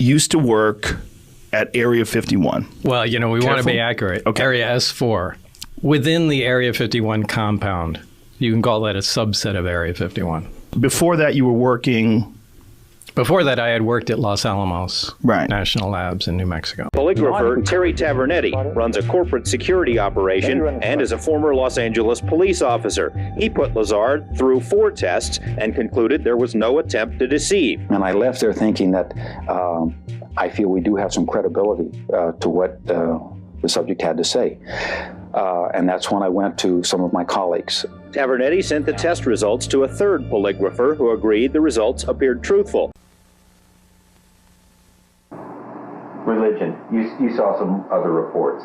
used to work at Area 51. Well, you know, we want to be accurate. Okay. Area S4. Within the Area 51 compound. You can call that a subset of Area 51. Before that, you were working... Before that, I had worked at Los Alamos Right. National Labs in New Mexico. Polygrapher Terry Tavernetti runs a corporate security operation and is a former Los Angeles police officer. He put Lazar through 4 tests and concluded there was no attempt to deceive. And I left there thinking that I feel we do have some credibility to what the subject had to say. And that's when I went to some of my colleagues. Tavernetti sent the test results to a 3rd polygrapher who agreed the results appeared truthful. Religion. You saw some other reports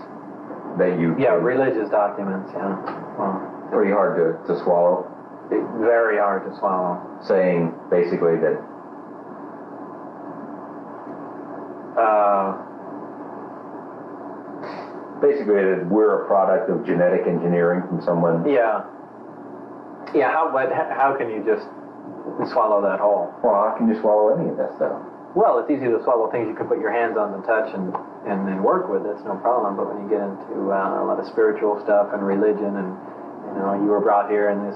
that you... Yeah, religious documents, yeah. Well, pretty hard to swallow. Very hard to swallow. Saying basically that... basically that we're a product of genetic engineering from someone... Yeah. Yeah, how can you just swallow that whole? Well, how can you swallow any of that stuff? Well, it's easy to swallow things you can put your hands on and touch and then work with. It's no problem. But when you get into a lot of spiritual stuff and religion, and you know, you were brought here, and we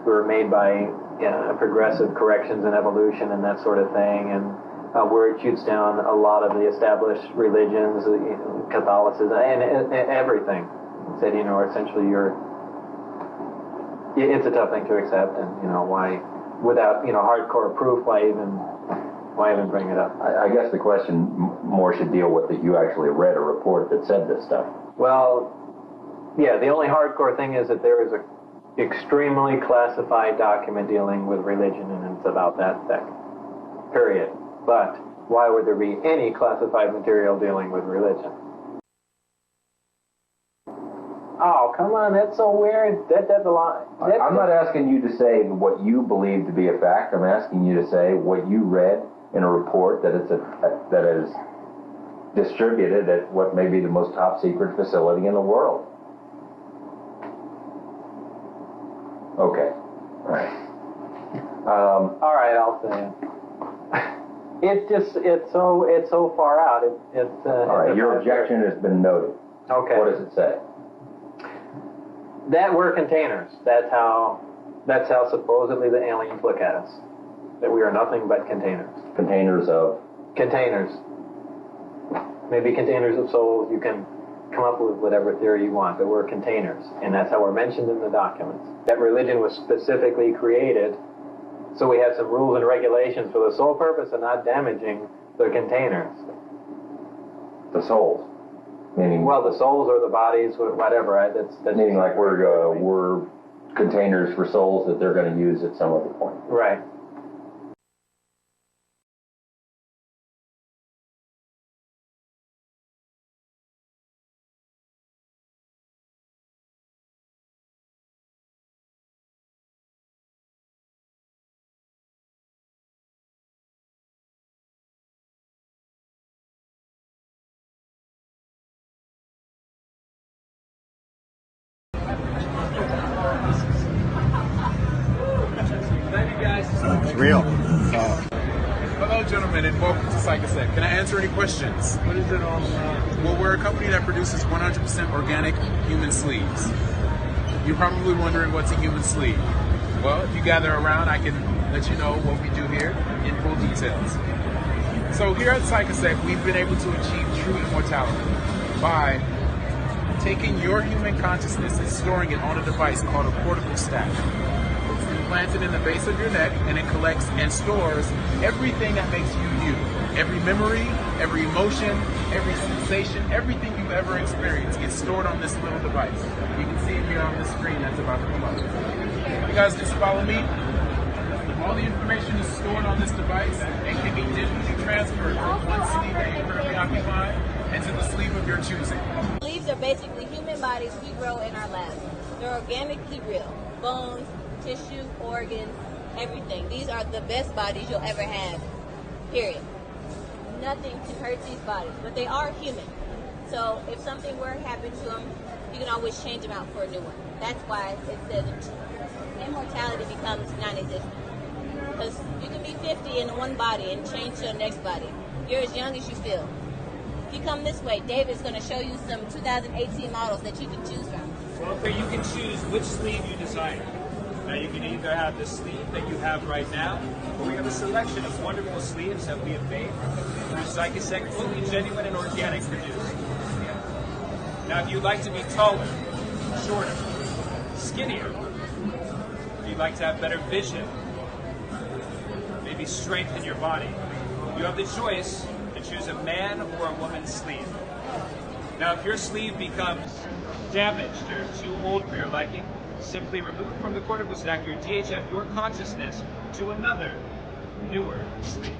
were made by progressive corrections and evolution and that sort of thing, and where it shoots down a lot of the established religions, Catholicism, and everything. It said, you know, essentially it's a tough thing to accept, and you know why, without hardcore proof, why even bring it up? I guess the question more should deal with that you actually read a report that said this stuff. Well, yeah, the only hardcore thing is that there is a extremely classified document dealing with religion, and it's about that thick. Period. But why would there be any classified material dealing with religion? Oh, come on, that's so weird. That's a lot. I'm not asking you to say what you believe to be a fact. I'm asking you to say what you read in a report that that is distributed at what may be the most top secret facility in the world. Okay. All right. All right, I'll say it. It's so far out. All right, your objection has been noted. Okay. What does it say? That we're containers. That's how supposedly the aliens look at us. That we are nothing but containers. Containers of? Containers. Maybe containers of souls. You can come up with whatever theory you want, but we're containers. And that's how we're mentioned in the documents. That religion was specifically created so we have some rules and regulations for the sole purpose of not damaging the containers. The souls? Meaning? Well, the souls or the bodies, whatever. Right? That's meaning like we're containers for souls that they're going to use at some other point. Right. It's real. Hello, gentlemen, and welcome to PsychSec. Can I answer any questions? What is it all about? Well, we're a company that produces 100% organic human sleeves. You're probably wondering what's a human sleeve. Well, if you gather around, I can let you know what we do here in full details. So here at PsychSec, we've been able to achieve true immortality by taking your human consciousness and storing it on a device called a cortical stack. Implanted in the base of your neck, and it collects and stores everything that makes you you. Every memory, every emotion, every sensation, everything you've ever experienced gets stored on this little device. You can see it here on the screen that's about to come up. You guys just follow me. All the information is stored on this device and can be digitally transferred from one sleeve that you currently occupy into the sleeve of your choosing. Sleeves are basically human bodies we grow in our labs. They're organically real. Bones, tissue, organs, everything. These are the best bodies you'll ever have, period. Nothing can hurt these bodies, but they are human. So if something were to happen to them, you can always change them out for a new one. That's why it says immortality becomes non-existent. Because you can be 50 in one body and change to your next body. You're as young as you feel. If you come this way, David's going to show you some 2018 models that you can choose from. Well, okay, you can choose which sleeve you desire. Now, you can either have the sleeve that you have right now, or we have a selection of wonderful sleeves that we have made through Psychosec, fully genuine and organic produced. Now, if you'd like to be taller, shorter, skinnier, if you'd like to have better vision, maybe strength in your body, you have the choice to choose a man or a woman's sleeve. Now, if your sleeve becomes damaged or too old for your liking, simply remove from the cortical stack or DHF your consciousness to another, newer sleeve.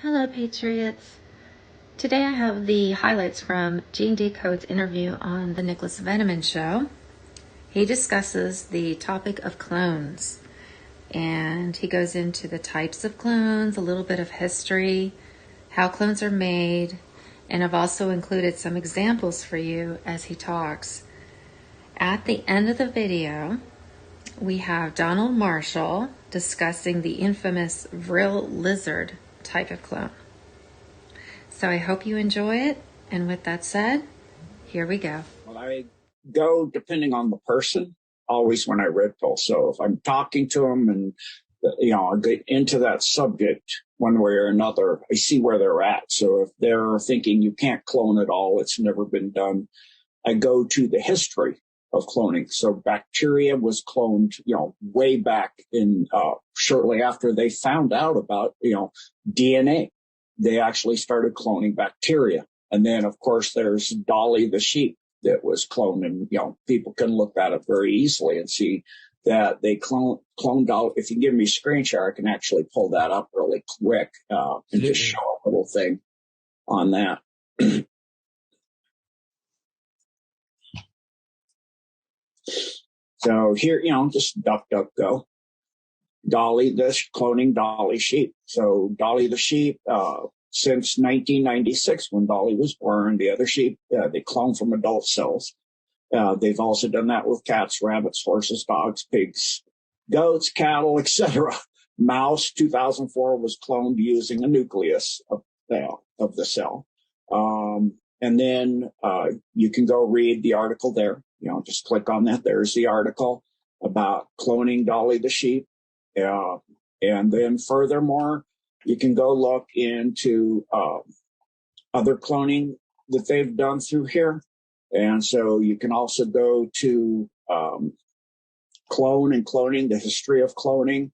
Hello, Patriots. Today I have the highlights from Gene Decode's interview on the Nicholas Veniaman show. He discusses the topic of clones, and he goes into the types of clones, a little bit of history, how clones are made, and I've also included some examples for you as he talks. At the end of the video, we have Donald Marshall discussing the infamous real lizard type of clone. So I hope you enjoy it. And with that said, here we go. Well, I go depending on the person, always when I red pill. So if I'm talking to them and, I get into that subject one way or another, I see where they're at. So if they're thinking you can't clone at all, it's never been done, I go to the history of cloning. So bacteria was cloned, way back in, shortly after they found out about, DNA. They actually started cloning bacteria. And then, of course, there's Dolly the sheep that was cloned. And, people can look at it very easily and see that they cloned out. If you give me a screen share, I can actually pull that up really quick and just show a little thing on that. So here, just DuckDuckGo. Dolly, cloning Dolly sheep. So Dolly the sheep, since 1996, when Dolly was born, the other sheep, they clone from adult cells. They've also done that with cats, rabbits, horses, dogs, pigs, goats, cattle, etc. Mouse, 2004, was cloned using a nucleus of the cell. And then you can go read the article there. Just click on that. There's the article about cloning Dolly the sheep. And then furthermore, you can go look into other cloning that they've done through here. And so you can also go to clone and cloning, the history of cloning.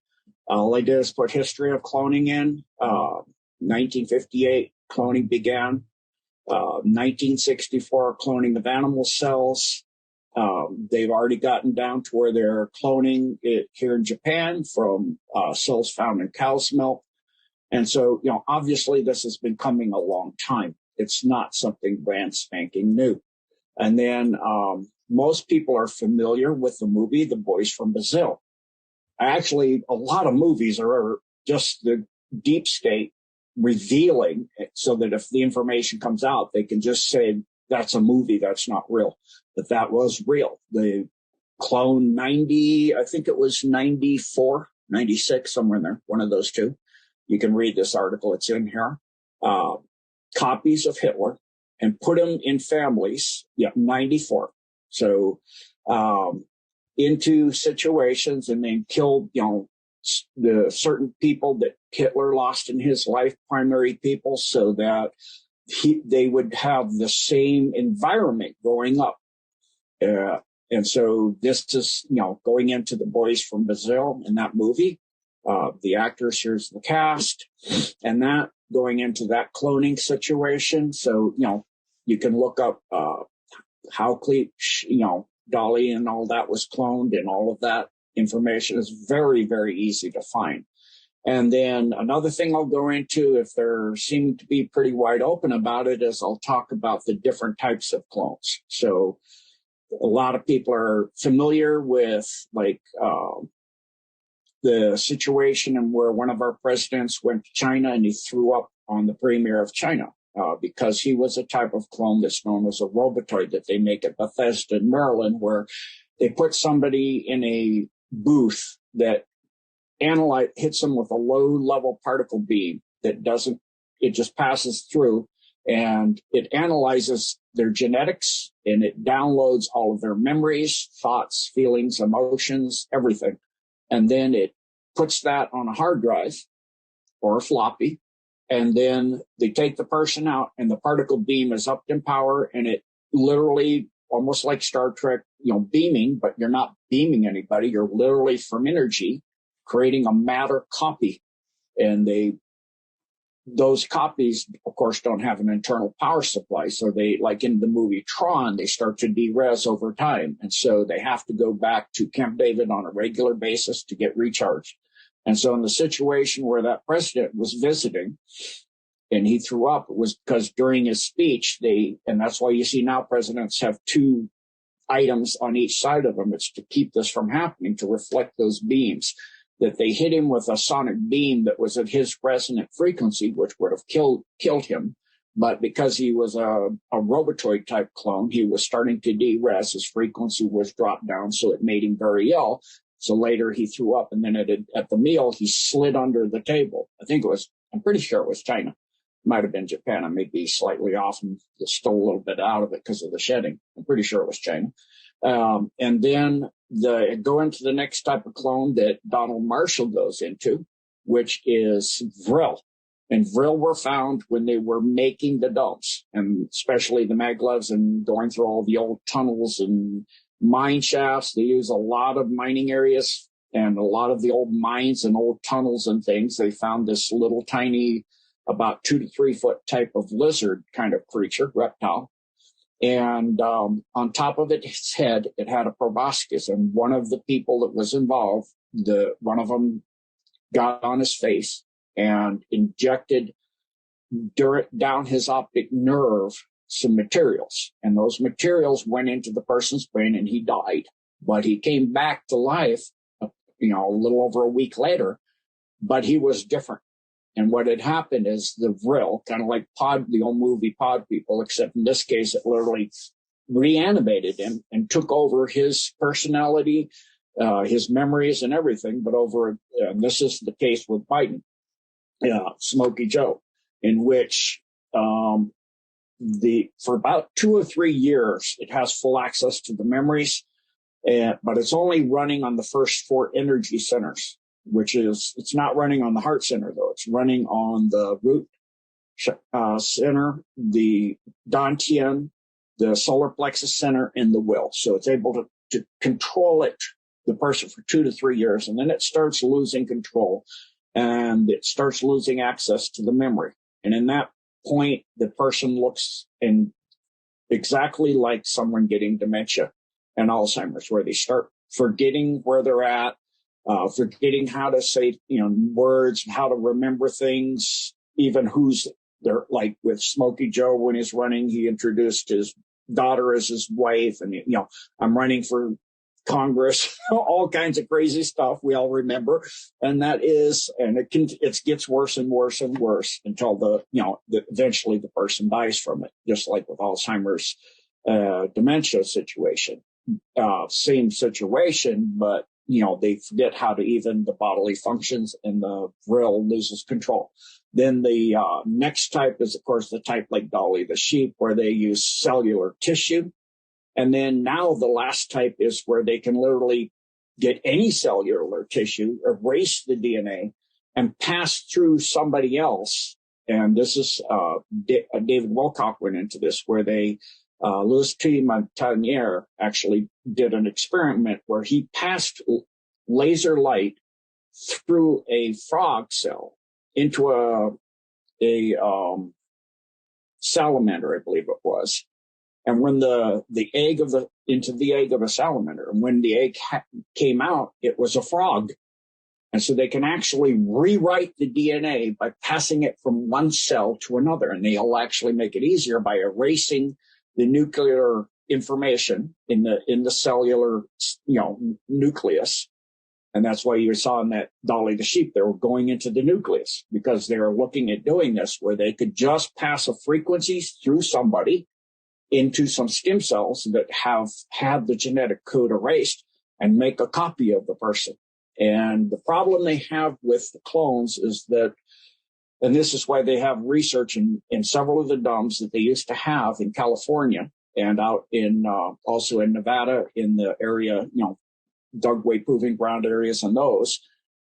All I did is put history of cloning in. 1958, cloning began. 1964, cloning of animal cells. They've already gotten down to where they're cloning it here in Japan from cells found in cow's milk. And so, obviously this has been coming a long time. It's not something brand spanking new. And then most people are familiar with the movie The Boys from Brazil. Actually, a lot of movies are just the deep state revealing it so that if the information comes out, they can just say, that's a movie, that's not real. But that was real. The clone 90, I think it was 94, 96, somewhere in there, one of those two. You can read this article, it's in here. Copies of Hitler and put them in families, 94. So into situations and then killed, the certain people that Hitler lost in his life, primary people, so that they would have the same environment growing up. And so this is, going into The Boys from Brazil in that movie. The actors, here's the cast, and that going into that cloning situation. So, you can look up how Dolly and all that was cloned, and all of that information is very, very easy to find. And then another thing I'll go into, if they're seeming to be pretty wide open about it, is I'll talk about the different types of clones. So a lot of people are familiar with the situation and where one of our presidents went to China and he threw up on the premier of China because he was a type of clone that's known as a robotoid that they make at Bethesda in Maryland, where they put somebody in a booth that hits them with a low-level particle beam that it just passes through, and it analyzes their genetics, and it downloads all of their memories, thoughts, feelings, emotions, everything. And then it puts that on a hard drive or a floppy, and then they take the person out, and the particle beam is upped in power, and it literally, almost like Star Trek, beaming, but you're not beaming anybody. You're literally from energy creating a matter copy. And those copies, of course, don't have an internal power supply. So they, like in the movie Tron, they start to de-res over time. And so they have to go back to Camp David on a regular basis to get recharged. And so in the situation where that president was visiting and he threw up, it was because during his speech, and that's why you see now presidents have two items on each side of them. It's to keep this from happening, to reflect those beams, that they hit him with a sonic beam that was at his resonant frequency, which would have killed him. But because he was a robotoid type clone, he was starting to de-res. His frequency was dropped down, so it made him very ill. So later he threw up, and then at the meal, he slid under the table. I'm pretty sure it was China. Might have been Japan. I may be slightly off and stole a little bit out of it because of the shedding. I'm pretty sure it was China. And then go into the next type of clone that Donald Marshall goes into, which is Vril. And Vril were found when they were making the domes, and especially the maglevs, and going through all the old tunnels and mine shafts. They use a lot of mining areas and a lot of the old mines and old tunnels and things. They found this little tiny, about 2 to 3 foot type of lizard kind of creature, reptile. And on top of its head, it had a proboscis. And one of the people that was involved, one of them got on his face and injected down his optic nerve some materials. And those materials went into the person's brain, and he died. But he came back to life, a little over a week later, but he was different. And what had happened is the Vril, kind of like the old movie Pod People, except in this case, it literally reanimated him and took over his personality, his memories and everything. But this is the case with Biden, Smokey Joe, in which for about 2 or 3 years, it has full access to the memories, but it's only running on the first 4 energy centers, it's not running on the heart center, though. It's running on the root center, the dantian, the solar plexus center, and the will. So it's able to control the person for 2 to 3 years, and then it starts losing control, and it starts losing access to the memory. And in that point, the person looks exactly like someone getting dementia and Alzheimer's, where they start forgetting where they're at, forgetting how to say, words, how to remember things, even who's there. Like with Smokey Joe, when he's running, he introduced his daughter as his wife, and, I'm running for Congress, all kinds of crazy stuff we all remember. And it gets worse and worse and worse until eventually the person dies from it, just like with Alzheimer's, dementia situation. Same situation, but they forget how to even the bodily functions, and the Vril loses control. Then the next type is, of course, the type like Dolly the sheep, where they use cellular tissue And then now the last type is where they can literally get any cellular tissue, erase the DNA, and pass through somebody else. And this is David Wilcock went into this, where they Louis T. Montagnier actually did an experiment where he passed laser light through a frog cell into a salamander, I believe it was. And when into the egg of a salamander, and when the egg came out, it was a frog. And so they can actually rewrite the DNA by passing it from one cell to another. And they'll actually make it easier by erasing the nuclear information in the cellular, nucleus. And that's why you saw in that Dolly the sheep, they were going into the nucleus, because they were looking at doing this where they could just pass a frequency through somebody into some stem cells that have had the genetic code erased and make a copy of the person. And the problem they have with the clones is that, and this is why they have research in several of the dumps that they used to have in California and out in also in Nevada, in the area, dugway proving ground areas, and those,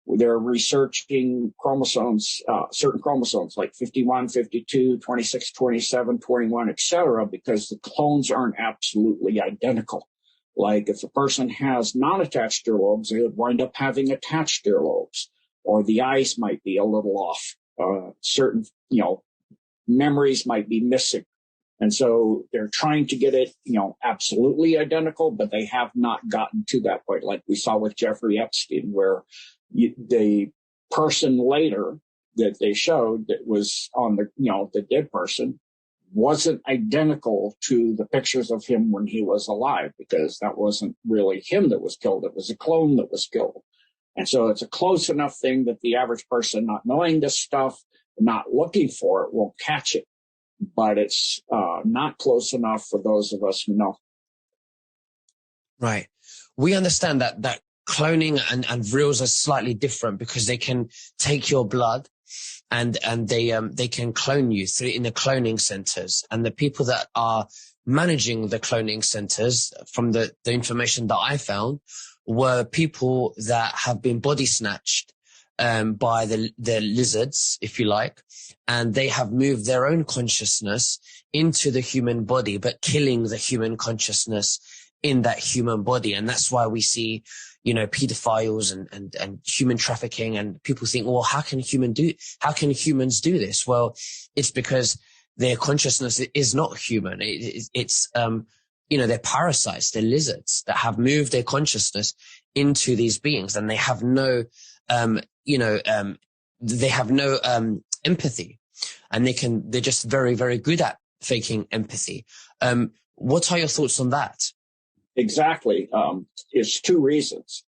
they're researching chromosomes, certain chromosomes like 51, 52, 26, 27, 21, etc., because the clones aren't absolutely identical. Like if a person has non-attached earlobes, they would wind up having attached earlobes, or the eyes might be a little off. Certain, memories might be missing. And so they're trying to get it, absolutely identical, but they have not gotten to that point, like we saw with Jeffrey Epstein, where the person later that they showed that was on the dead person wasn't identical to the pictures of him when he was alive, because that wasn't really him that was killed. It was a clone that was killed. And so it's a close enough thing that the average person not knowing this stuff, not looking for it, won't catch it. But it's not close enough for those of us who know. Right. We understand that cloning and vrills are slightly different, because they can take your blood and they can clone you in the cloning centers. And the people that are managing the cloning centers, from the information that I found, were people that have been body snatched by the lizards, if you like, and they have moved their own consciousness into the human body, but killing the human consciousness in that human body. And that's why we see, pedophiles and human trafficking, and people think, well, how can humans do this? Well, it's because their consciousness is not human. It's they're parasites, they're lizards that have moved their consciousness into these beings, and they have no, empathy, and they're just very, very good at faking empathy. What are your thoughts on that? Exactly. It's two reasons.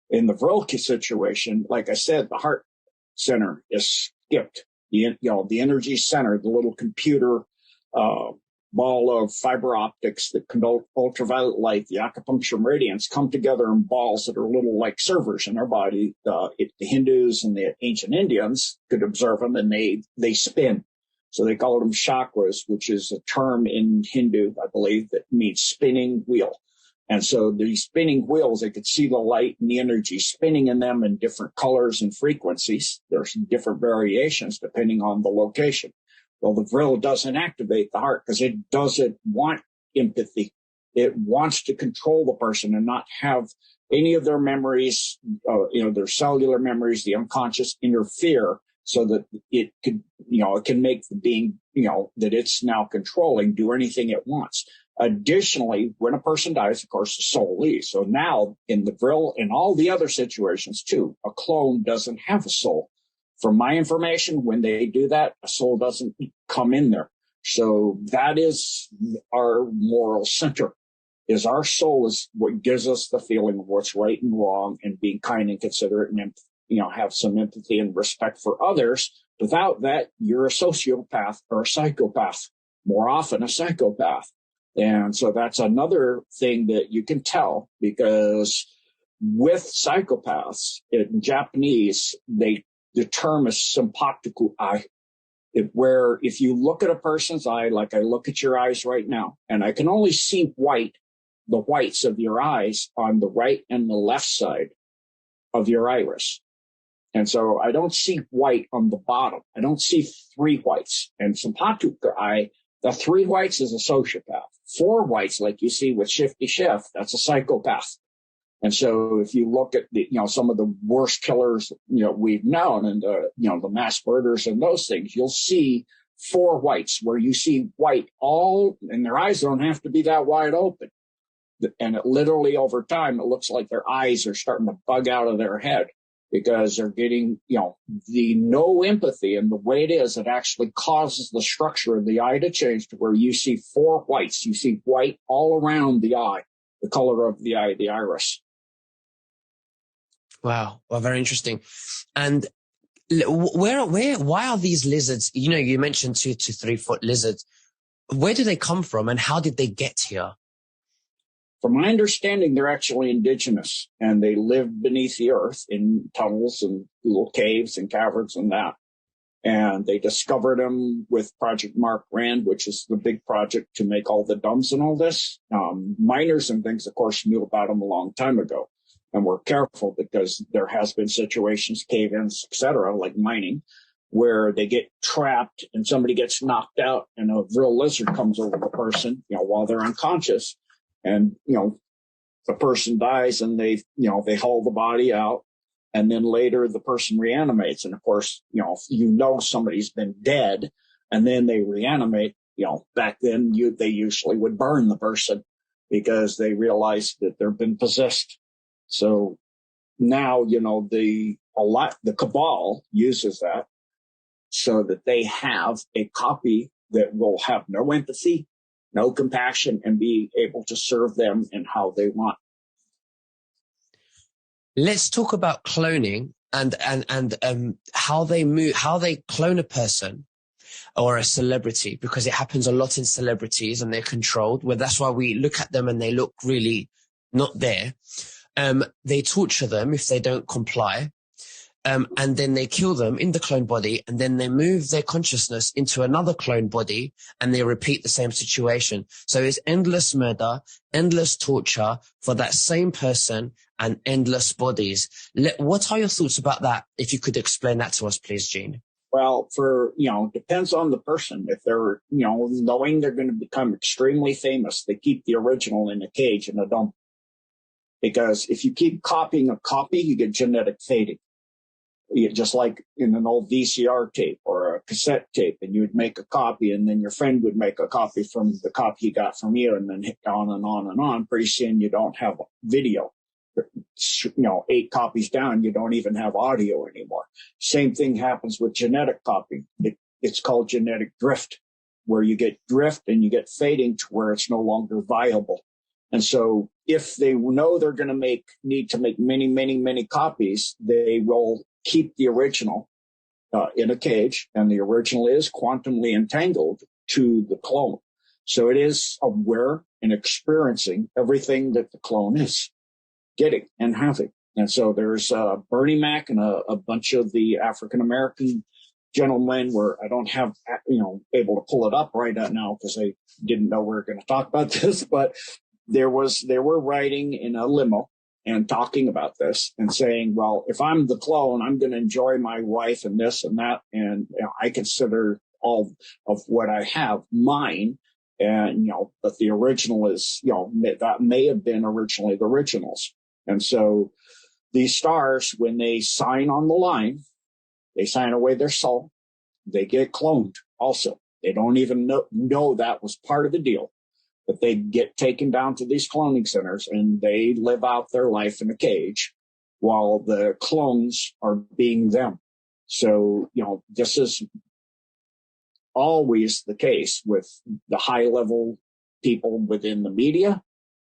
In the Vril situation, like I said, the heart center is skipped. The energy center, the little computer ball of fiber optics that conduct ultraviolet light, the acupuncture meridians, come together in balls that are little like servers in our body. The Hindus and the ancient Indians could observe them, and they spin. So they call them chakras, which is a term in Hindu, I believe, that means spinning wheel. And so these spinning wheels, they could see the light and the energy spinning in them in different colors and frequencies. There's different variations depending on the location. Well, the Vril doesn't activate the heart because it doesn't want empathy. It wants to control the person and not have any of their memories, their cellular memories, the unconscious, interfere, so that it could, it can make the being, that it's now controlling, do anything it wants. Additionally, when a person dies, of course, the soul leaves. So now in the Vril and all the other situations too, a clone doesn't have a soul. From my information, when they do that, a soul doesn't come in there. So that is our moral center, is our soul is what gives us the feeling of what's right and wrong, and being kind and considerate, and, have some empathy and respect for others. Without that, you're a sociopath or a psychopath, more often a psychopath. And so that's another thing that you can tell, because with psychopaths in Japanese, the term is sympatiku eye, where if you look at a person's eye, like I look at your eyes right now, and I can only see white the whites of your eyes on the right and the left side of your iris. And so I don't see white on the bottom. I don't see 3 whites. And Sampatuka eye, the 3 whites is a sociopath. 4 whites, like you see with Shifty Schiff, that's a psychopath. And so if you look at the, some of the worst killers, we've known, and the mass murders and those things, you'll see 4 whites where you see white all, and their eyes don't have to be that wide open. And it literally over time, it looks like their eyes are starting to bug out of their head because they're getting, the no empathy. And the way it is, it actually causes the structure of the eye to change to where you see 4 whites. You see white all around the eye, the color of the eye, the iris. Wow. Well, very interesting. And why are these lizards, you mentioned 2 to 3 foot lizards. Where do they come from and how did they get here? From my understanding, they're actually indigenous and they live beneath the earth in tunnels and little caves and caverns and that. And they discovered them with Project Mark Rand, which is the big project to make all the dumbs and all this. Miners and things, of course, knew about them a long time ago. And we're careful because there has been situations, cave-ins, et cetera, like mining, where they get trapped and somebody gets knocked out and a real lizard comes over the person, while they're unconscious. And, the person dies and they haul the body out. And then later the person reanimates. And of course, somebody's been dead and then they reanimate, back then they usually would burn the person because they realized that they've been possessed. So now, the cabal uses that so that they have a copy that will have no empathy, no compassion, and be able to serve them in how they want. Let's talk about cloning and how they clone a person or a celebrity, because it happens a lot in celebrities and they're controlled. Well, that's why we look at them and they look really not there. They torture them if they don't comply. And then they kill them in the clone body, and then they move their consciousness into another clone body, and they repeat the same situation. So it's endless murder, endless torture for that same person, and endless bodies. What are your thoughts about that? If you could explain that to us, please, Gene. Well, depends on the person. If they're, knowing they're going to become extremely famous, they keep the original in a cage in a dump. Because if you keep copying a copy, you get genetic fading. Just like in an old VCR tape or a cassette tape, and you would make a copy and then your friend would make a copy from the copy he got from you, and then hit on and on and on. Pretty soon you don't have video. 8 copies down, you don't even have audio anymore. Same thing happens with genetic copying. It's called genetic drift, where you get drift and you get fading to where it's no longer viable. And so if they know they're going to need to make many, many, many copies, they will keep the original in a cage, and the original is quantumly entangled to the clone. So it is aware and experiencing everything that the clone is getting and having. And so there's Bernie Mac and a bunch of the African-American gentlemen where I don't have, able to pull it up right now because I didn't know we were going to talk about this, but they were riding in a limo and talking about this and saying, well, if I'm the clone, I'm going to enjoy my wife and this and that. And I consider all of what I have mine. And, but the original is, that may have been originally the originals. And so these stars, when they sign on the line, they sign away their soul. They get cloned also. They don't even know that was part of the deal. But they get taken down to these cloning centers and they live out their life in a cage while the clones are being them. So, this is always the case with the high level people within the media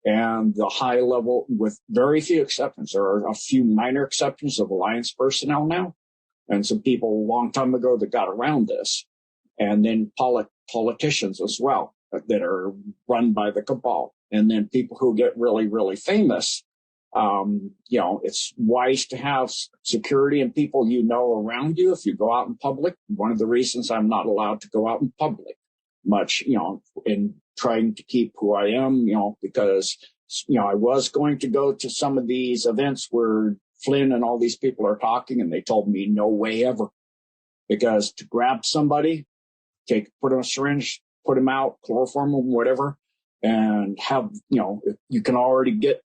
and the high level, with very few exceptions. There are a few minor exceptions of alliance personnel now and some people a long time ago that got around this, and then politicians as well that are run by the cabal. And then people who get really, really famous, it's wise to have security and people around you if you go out in public. One of the reasons I'm not allowed to go out in public much, in trying to keep who I am, because I was going to go to some of these events where Flynn and all these people are talking, and they told me no way ever. Because to grab somebody, put in a syringe, put them out, chloroform them, whatever, and have, you can already get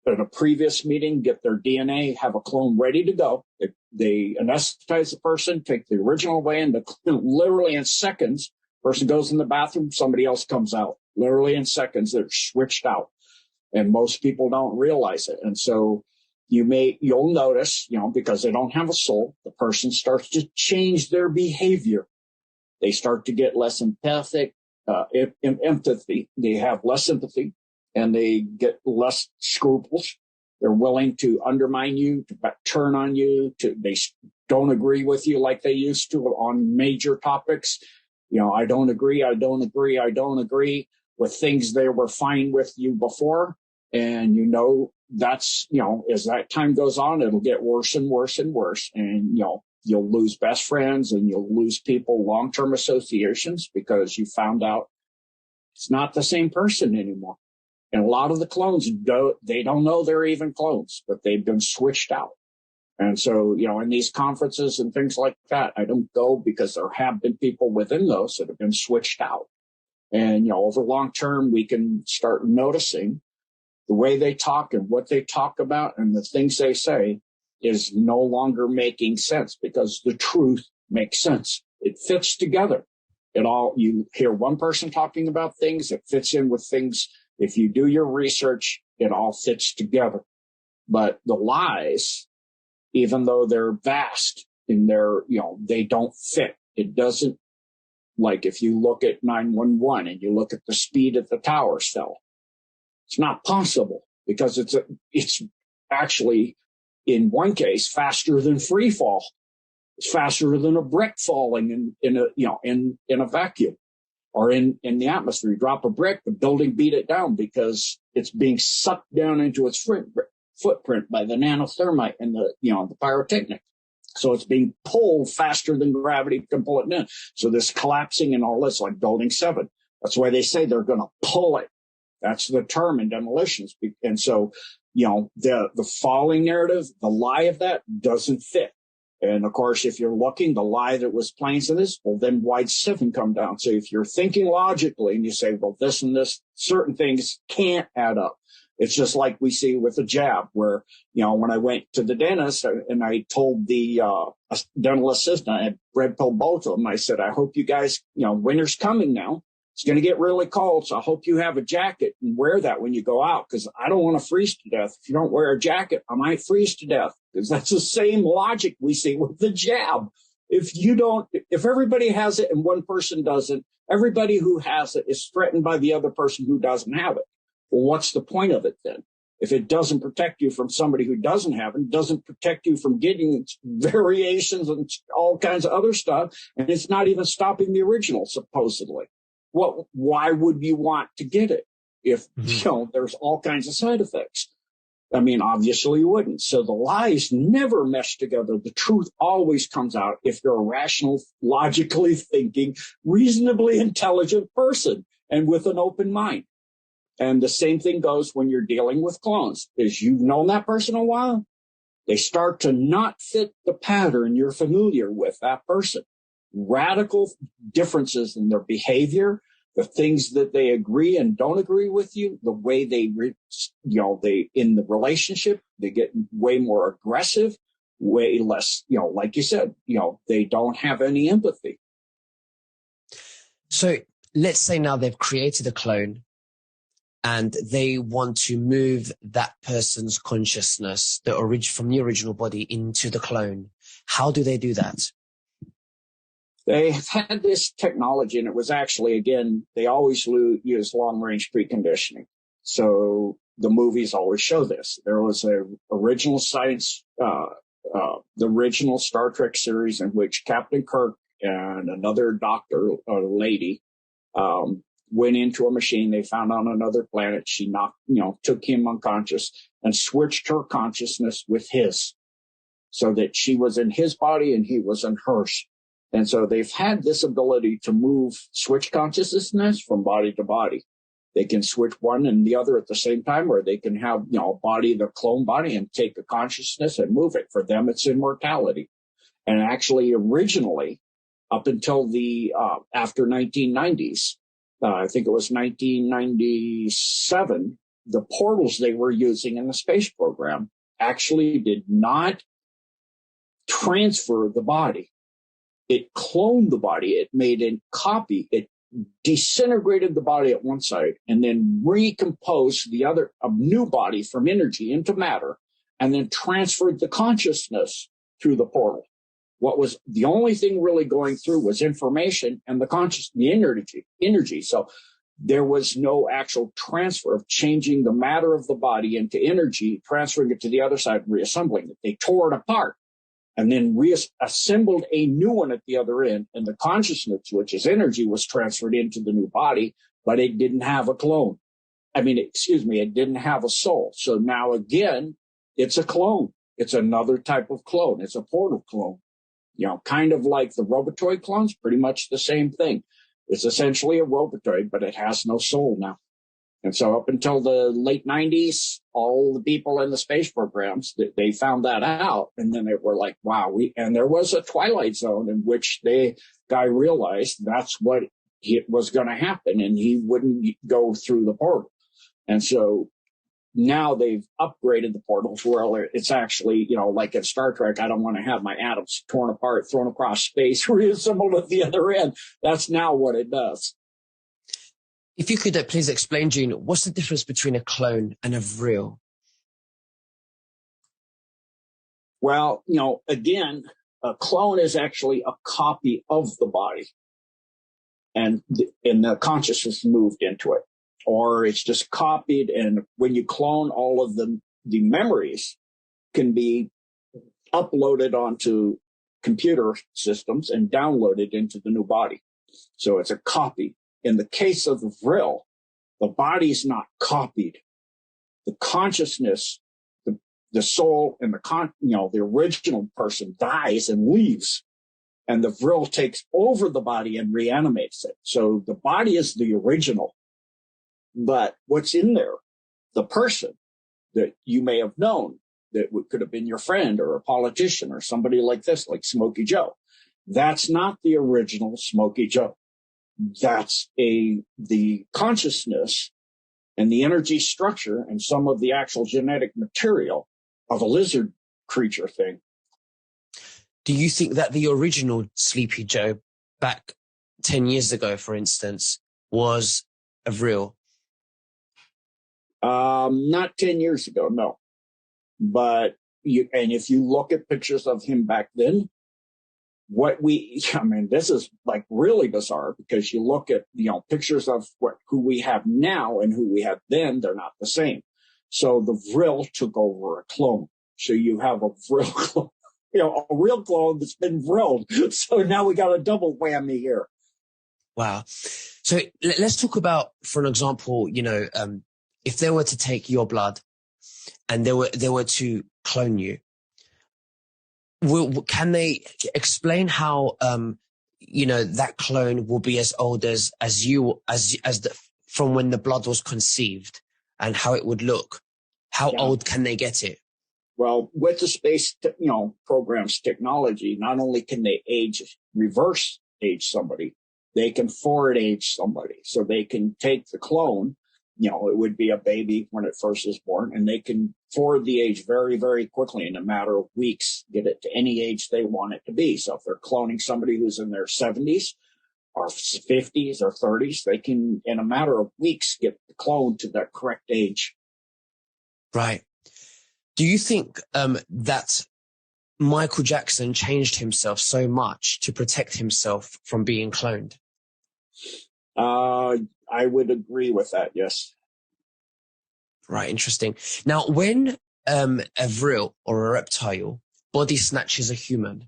at a previous meeting, get their DNA, have a clone ready to go. They anesthetize the person, take the original away, and literally in seconds, person goes in the bathroom, somebody else comes out. Literally in seconds, they're switched out. And most people don't realize it. And so you'll notice, because they don't have a soul, the person starts to change their behavior. They start to get less empathic, empathy. They have less empathy, and they get less scruples. They're willing to undermine you, to turn on you. They don't agree with you like they used to on major topics. I don't agree with things they were fine with you before. And that's, as that time goes on, it'll get worse and worse and worse. And, you'll lose best friends, and you'll lose people, long-term associations, because you found out it's not the same person anymore. And a lot of the clones, they don't know they're even clones, but they've been switched out. And so, in these conferences and things like that, I don't go because there have been people within those that have been switched out. And, over long term, we can start noticing the way they talk and what they talk about and the things they say is no longer making sense, because the truth makes sense. It fits together. You hear one person talking about things, it fits in with things. If you do your research, it all fits together. But the lies, even though they're vast in their, they don't fit. It doesn't, like if you look at 911 and you look at the speed at the towers fell, it's not possible, because it's actually, in one case, faster than free fall. It's faster than a brick falling in a vacuum or in the atmosphere. You drop a brick, the building beat it down because it's being sucked down into its footprint by the nanothermite and the pyrotechnic. So it's being pulled faster than gravity can pull it down. So this collapsing and all this, like building 7. That's why they say they're going to pull it. That's the term in demolitions. And so, the falling narrative, the lie of that doesn't fit. And of course, if you're looking, the lie that was planes of this, well, then why'd 7 come down? So if you're thinking logically and you say, well, this and this, certain things can't add up. It's just like we see with a jab where, when I went to the dentist and I told the dental assistant, I had red pill both of them. I said, I hope you guys, winter's coming now. It's going to get really cold, so I hope you have a jacket and wear that when you go out, because I don't want to freeze to death. If you don't wear a jacket, I might freeze to death, because that's the same logic we see with the jab. If everybody has it and one person doesn't, everybody who has it is threatened by the other person who doesn't have it. Well, what's the point of it then? If it doesn't protect you from somebody who doesn't have it, it doesn't protect you from getting variations and all kinds of other stuff, and it's not even stopping the original, supposedly. Why would you want to get it if, there's all kinds of side effects? I mean, obviously you wouldn't. So the lies never mesh together. The truth always comes out if you're a rational, logically thinking, reasonably intelligent person and with an open mind. And the same thing goes when you're dealing with clones. As you've known that person a while, they start to not fit the pattern you're familiar with that person. Radical differences in their behavior, the things that they agree and don't agree with you, the way they in the relationship, they get way more aggressive, way less, like you said, they don't have any empathy. So let's say now they've created a clone and they want to move that person's consciousness, from the original body into the clone. How do they do that? They had this technology, and it was actually, again, they always use long-range preconditioning. So the movies always show this. There was a original the original Star Trek series in which Captain Kirk and another doctor, a lady, went into a machine they found on another planet. She took him unconscious and switched her consciousness with his, so that she was in his body and he was in hers. And so they've had this ability to switch consciousness from body to body. They can switch one and the other at the same time, or they can have, a body, the clone body, and take a consciousness and move it. For them, it's immortality. And actually, originally, up until the after 1990s, I think it was 1997, the portals they were using in the space program actually did not transfer the body. It cloned the body. It made a copy. It disintegrated the body at one side and then recomposed the other, a new body from energy into matter, and then transferred the consciousness through the portal. What was the only thing really going through was information and the energy. So there was no actual transfer of changing the matter of the body into energy, transferring it to the other side, and reassembling it. They tore it apart and then reassembled a new one at the other end. And the consciousness, which is energy, was transferred into the new body, but it didn't have a clone. It didn't have a soul. So now again, it's a clone. It's another type of clone. It's a portal clone. Kind of like the Robotoid clones, pretty much the same thing. It's essentially a Robotoid, but it has no soul now. And so up until the late 90s, all the people in the space programs, they found that out. And then they were like, wow. And there was a twilight zone in which the guy realized that's what was going to happen. And he wouldn't go through the portal. And so now they've upgraded the portals where it's actually, like in Star Trek, I don't want to have my atoms torn apart, thrown across space, reassembled at the other end. That's now what it does. If you could please explain, Gene, what's the difference between a clone and a real? Well, again, a clone is actually a copy of the body, and the consciousness moved into it. Or it's just copied, and when you clone, all of the memories can be uploaded onto computer systems and downloaded into the new body. So it's a copy. In the case of the Vril, the body's not copied. The consciousness, the soul, and the original person dies and leaves, and the Vril takes over the body and reanimates it. So the body is the original. But what's in there, the person that you may have known, that could have been your friend or a politician or somebody like this, like Smokey Joe, that's not the original Smokey Joe. That's the consciousness and the energy structure and some of the actual genetic material of a lizard creature thing. Do you think that the original Sleepy Joe back 10 years ago, for instance, was a real? Not 10 years ago, no. But if you look at pictures of him back then, this is like really bizarre, because you look at, pictures of who we have now and who we had then, they're not the same. So the Vril took over a clone. So you have a Vril clone, a real clone that's been Vrilled. So now we got a double whammy here. Wow. So let's talk about, for an example, if they were to take your blood and they were to clone you, can they explain how that clone will be as old as from when the blood was conceived, and how it would look? How old can they get it? Well, with the space program's technology, not only can they reverse age somebody, they can forward age somebody. So they can take the clone, it would be a baby when it first is born, and they can forward the age very, very quickly in a matter of weeks, get it to any age they want it to be. So if they're cloning somebody who's in their 70s or 50s or 30s, they can, in a matter of weeks, get the clone to that correct age. Right. Do you think that Michael Jackson changed himself so much to protect himself from being cloned? I would agree with that, yes. Right, interesting. Now, when a Vril or a reptile body snatches a human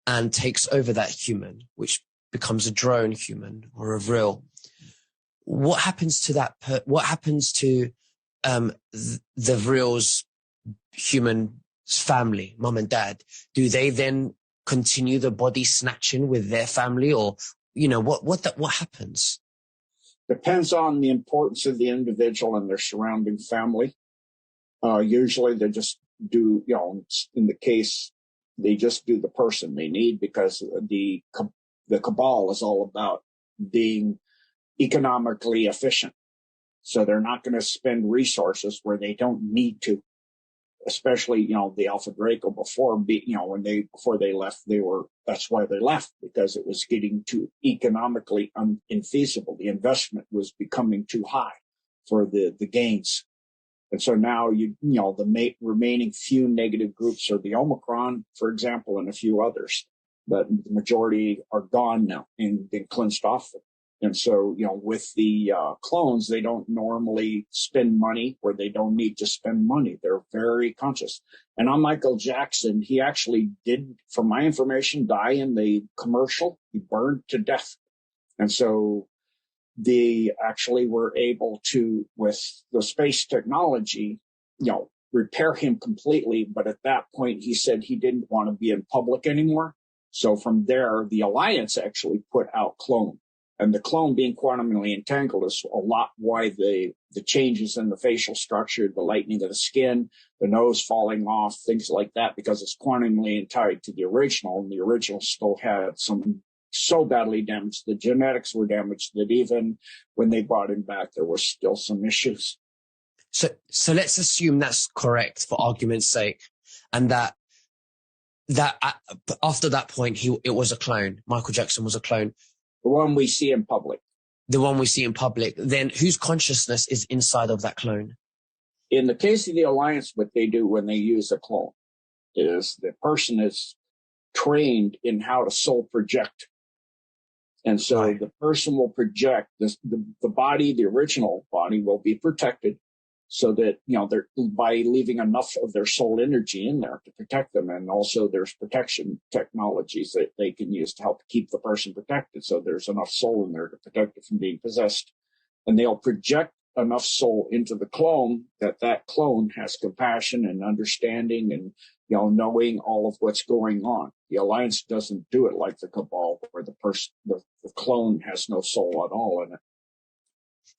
and takes over that human, which becomes a drone human or a Vril, what happens to that? What happens to the Vril's human family, mom and dad? Do they then continue the body snatching with their family, or what happens? Depends on the importance of the individual and their surrounding family. Usually they just do, in the case, they just do the person they need, because the cabal is all about being economically efficient. So they're not going to spend resources where they don't need to. Especially, the Alpha Draco before they left, that's why they left, because it was getting too economically infeasible. The investment was becoming too high for the gains. And so now the remaining few negative groups are the Omicron, for example, and a few others, but the majority are gone now and been cleansed off them. And so, with the clones, they don't normally spend money where they don't need to spend money. They're very conscious. And on Michael Jackson, he actually did, from my information, die in the commercial. He burned to death. And so they actually were able to, with the space technology, repair him completely. But at that point, he said he didn't want to be in public anymore. So from there, the Alliance actually put out Clone. And the clone being quantumly entangled is a lot why the changes in the facial structure, the lightening of the skin, the nose falling off, things like that, because it's quantumly tied to the original. And the original still had some so badly damaged, the genetics were damaged, that even when they brought him back, there were still some issues. So let's assume that's correct for argument's sake, and that after that point, it was a clone. Michael Jackson was a clone. The one we see in public. The one we see in public. Then whose consciousness is inside of that clone? In the case of the Alliance, what they do when they use a clone is the person is trained in how to soul project. And so the person will project the body, the original body will be protected, so that, they're by leaving enough of their soul energy in there to protect them. And also there's protection technologies that they can use to help keep the person protected. So there's enough soul in there to protect it from being possessed. And they'll project enough soul into the clone that clone has compassion and understanding and, knowing all of what's going on. The Alliance doesn't do it like the Cabal, where the clone has no soul at all in it.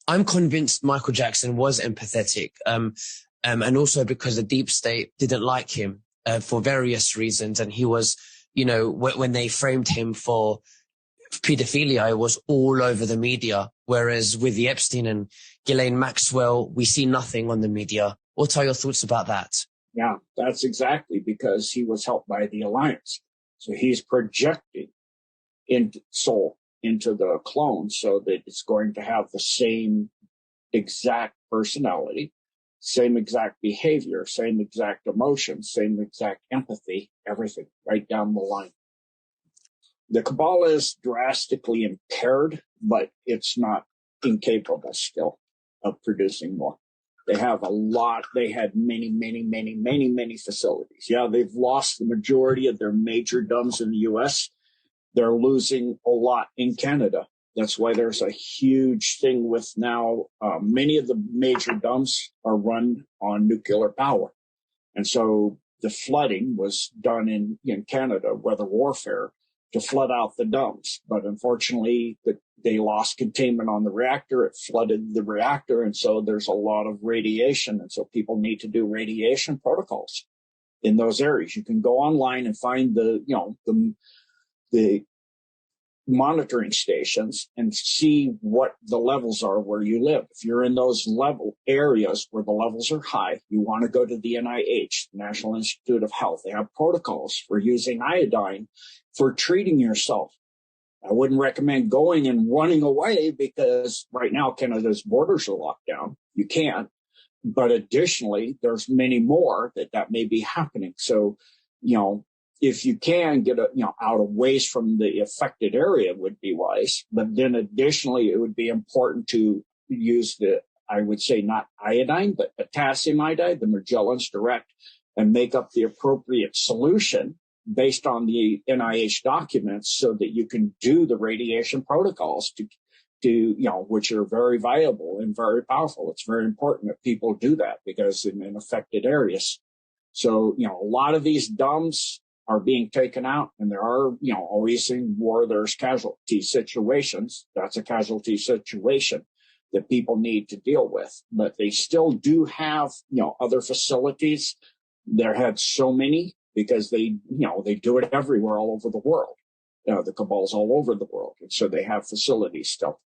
I'm convinced Michael Jackson was empathetic, and also because the deep state didn't like him for various reasons. And he was, when they framed him for pedophilia, it was all over the media. Whereas with the Epstein and Ghislaine Maxwell, we see nothing on the media. What are your thoughts about that? Yeah, that's exactly because he was helped by the Alliance. So he's projecting soul into the clone so that it's going to have the same exact personality, same exact behavior, same exact emotion, same exact empathy, everything right down the line. The Cabal is drastically impaired, but it's not incapable still of producing more. They have they had many facilities. Yeah, they've lost the majority of their major dumps in the U.S. They're losing a lot in Canada. That's why there's a huge thing with now many of the major dumps are run on nuclear power. And so the flooding was done in Canada, weather warfare, to flood out the dumps. But unfortunately, they lost containment on the reactor. It flooded the reactor. And so there's a lot of radiation. And so people need to do radiation protocols in those areas. You can go online and find the monitoring stations and see what the levels are where you live. If you're in those level areas where the levels are high, you want to go to the NIH, the National Institute of Health. They have protocols for using iodine for treating yourself. I wouldn't recommend going and running away, because right now Canada's borders are locked down. You can't. But additionally, there's many more that may be happening. So, if you can get out of ways from the affected area would be wise. But then additionally, it would be important to use I would say not iodine, but potassium iodide, the Magellan's Direct, and make up the appropriate solution based on the NIH documents so that you can do the radiation protocols which are very viable and very powerful. It's very important that people do that, because in affected areas. So, a lot of these dumps are being taken out, and there are, always in war, there's casualty situations. That's a casualty situation. that people need to deal with. But they still do have, other facilities. There had so many because they do it everywhere all over the world. The cabal's all over the world. And so they have facilities still.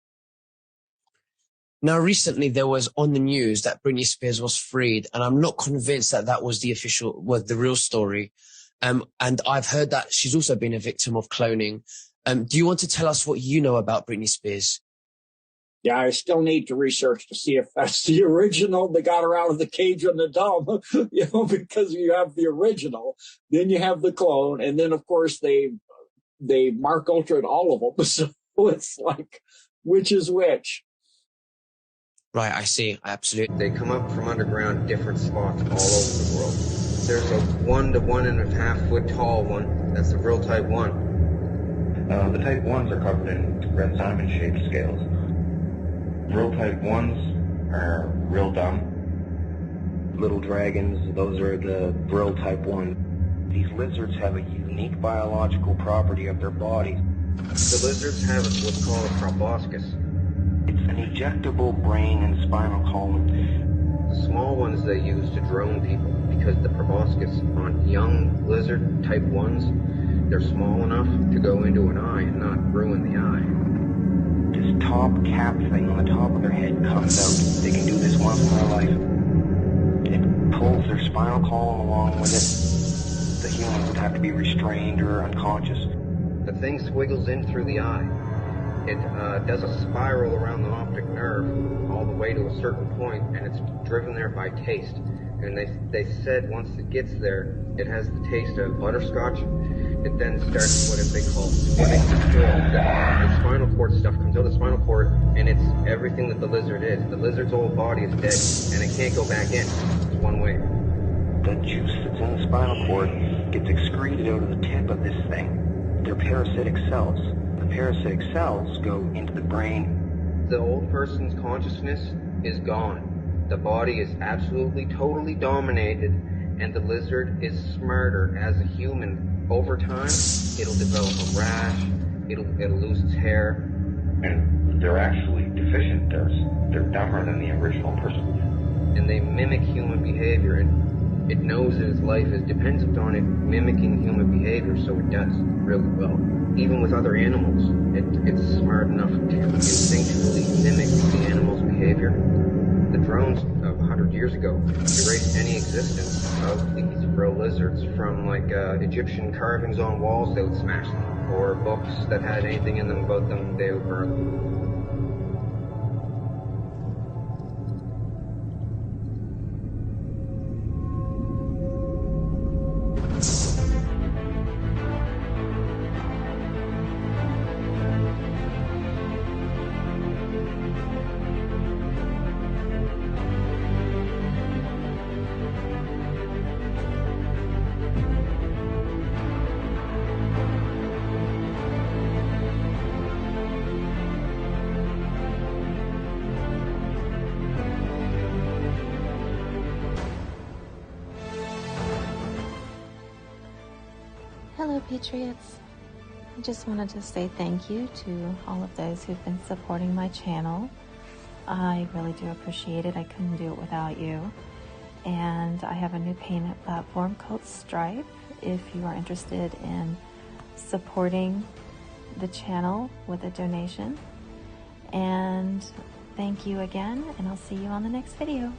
Now, recently there was on the news that Britney Spears was freed, and I'm not convinced that that was the real story. And I've heard that she's also been a victim of cloning. Do you want to tell us what you know about Britney Spears? Yeah, I still need to research to see if that's the original that got her out of the cage on the dome, because you have the original, then you have the clone, and then, of course, they Mark Ultra'd all of them. So it's like, which is which? Right, I see. Absolutely. They come up from underground different spots all over the world. There's a 1 to 1.5 foot tall one. That's the real type 1. The type 1s are covered in red diamond-shaped scales. Real type 1s are real dumb. Little dragons, those are the real type 1. These lizards have a unique biological property of their bodies. The lizards have what's called a proboscis. It's an ejectable brain and spinal column. The small ones they use to drone people, because the proboscis on young lizard type 1s, they're small enough to go into an eye and not ruin the eye. This top cap thing on the top of their head comes out. They can do this once in their life. It pulls their spinal column along with it. The human would have to be restrained or unconscious. The thing squiggles in through the eye. It does a spiral around the optic nerve all the way to a certain point, and it's driven there by taste. And they said once it gets there, it has the taste of butterscotch. It then starts what they call splitting the cord. The spinal cord stuff comes out of the spinal cord, and it's everything that the lizard is. The lizard's whole body is dead, and it can't go back in. It's one way. The juice that's in the spinal cord gets excreted out of the tip of this thing. They're parasitic cells. The parasitic cells go into the brain. The old person's consciousness is gone. The body is absolutely, totally dominated, and the lizard is smarter as a human. Over time, it'll develop a rash, it'll lose its hair. And they're actually deficient. They're dumber than the original person. And they mimic human behavior, and it knows that its life is dependent on it mimicking human behavior, so it does really well. Even with other animals, it's smart enough to instinctually mimic the animal's behavior. The drones of 100 years ago erased any existence of these real lizards from Egyptian carvings on walls. They would smash them, or books that had anything in them about them, they would burn them. Hello, Patriots. I just wanted to say thank you to all of those who've been supporting my channel. I really do appreciate it. I couldn't do it without you. And I have a new payment platform called Stripe if you are interested in supporting the channel with a donation. And thank you again, and I'll see you on the next video.